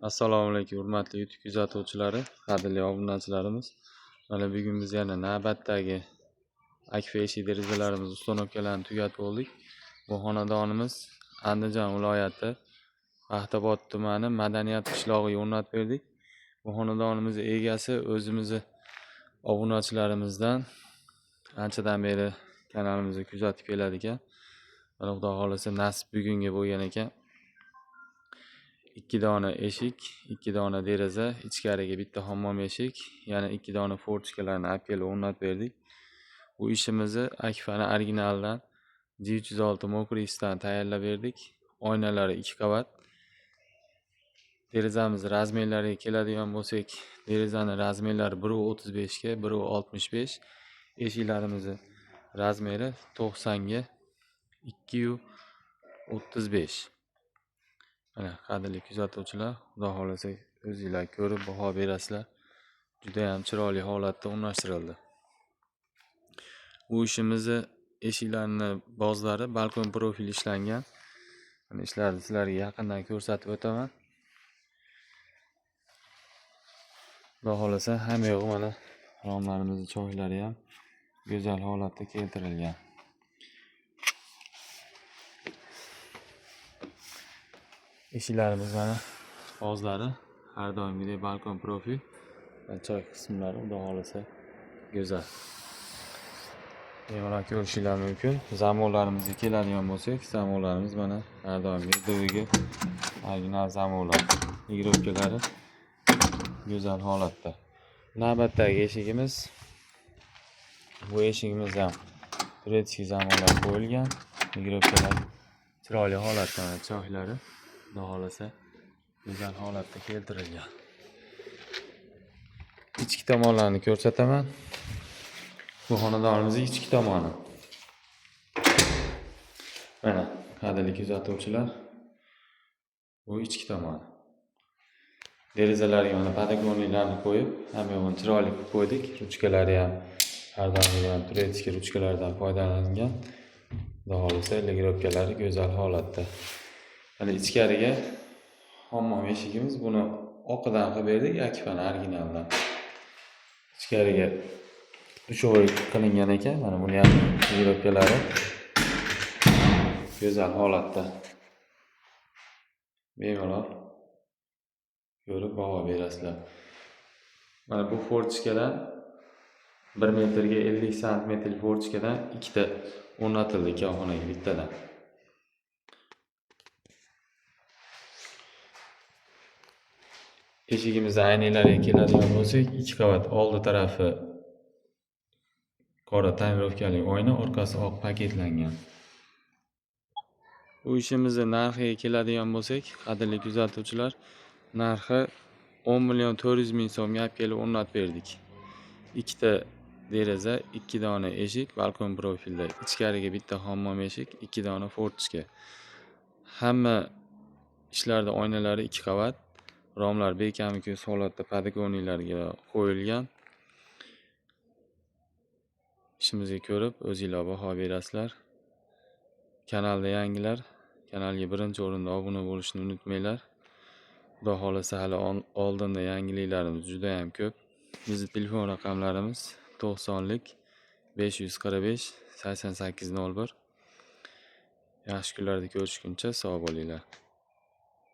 Assalomu alaykum hurmatli YouTube kuzatuvchilari, qadrli obunachilarimiz. Mana bugun biz yana navbatdagi akfa eshik derazalarimiz uстановкаларni tugatib oldik. Bu xonadonimiz Andijon viloyati Paxtabod tumani Madaniyat qishlog'iga o'rnatib berdik. Bu xonadonimizning egasi o'zimizni obunachilarimizdan anchadan beri kanalimizni kuzatib kelar ekan. Mana Xudo xolasa nasib bugunga bo'lgan ekan. 2 dona eshik, 2 dona deraza, ichkariga bitta hammom eshik, yana 2 dona fortchkalarni olib kelib o'rnatib berdik. Bu ishimizni Akfa'ni originaldan G306 Mokrisdan tayyorlab berdik. Oynalari 2 qavat. Derazamiz razmerlariga keladigan bo'lsak, derazaning razmerlari 1.35 ga, 1.65. Eshiklarimizni razmeri 90 ga 2.35. Mana qadrli kuzatuvchilar, Xudo xolasa o'zingizlar ko'rib baho berasizlar. Juda ham chiroyli holatda o'rnashtirildi. Bu ishimizni eshiklarning bozlari balkon profil ishlangan. Mana ishlarni sizlarga yaqindan ko'rsatib o'taman. Xudo xolasa hamma yo'q mana romlarimizning choylari ham go'zal holatda keltirilgan. Eshiklarimiz mana bozlari har doimgidek balkon profil va choy qismlari Xudo xolasa go'zal. Bemalol ko'rishinglar mumkin. Zamonlarimizga keladigan bo'lsak, zamonlarimiz mana har doimgidek duviga original zamonlar. Igrovkalari go'zal holatda. Navbatdagi eshigimiz. Bu eshigimiz ham turetskiy zamonlar qo'yilgan. Igrovkalar chiroyli holatda, choylari Xudo xolasa go'zal holatda keltirilgan. Ichki tomonlarni ko'rsataman. Bu xonadonimizning ichki tomoni. Mana qadrli kuzatuvchilar, bu ichki tomoni. Derazalarga mana podokmonniklarni qo'yib, hamma yo'g'ini chiroyli qilib qo'ydik. Ruchkalari ham har doimgidek turetskiy ruchkalardan foydalangan. Xudo xolasa ligrovkalari go'zal holatda. Mana ichkariga hammom eshigimiz, buni oqidan qilib berdik, Akfa'ning originaldan. Ichkariga uchovli qilingan ekan. Mana buni ham ligrovkalari go'zal holatda. Bemalol ko'rib baho berasizlar. Mana bu fortchkadan 1 metrga 50 sm fortchkadan ikkita o'rnatildi xonaga bittadan. Eshigimizning aynaklariga keladigan bo'lsak, 2 qavat oldi tarafi qora tonirovkali oyna, orqasi oq paketlangan. Bu ishimizning narxiga keladigan bo'lsak, qadrli kuzatuvchilar, narxi 10.400.000 so'mga olib kelib o'rnatib berdik. 2 ta deraza, 2 dona eshik, balkon profilda, ichkariga bitta hammom eshik, 2 dona fortchka. Hamma ishlarda oynalari 2 qavat. Romlar bekami ko'z holatda podokmonniklarga qo'yilgan. Ishimizni ko'rib o'zingizlar baho berasizlar. Kanalda yangilar, kanalga birinchi o'rinda obuna bo'lishni unutmanglar. Xudo xolasa hali oldinda yangiliklarimiz juda ham ko'p. Bizning telefon raqamlarimiz 90lik 545 8801. Yaxshi kunlarda ko'rishguncha sog' bo'linglar.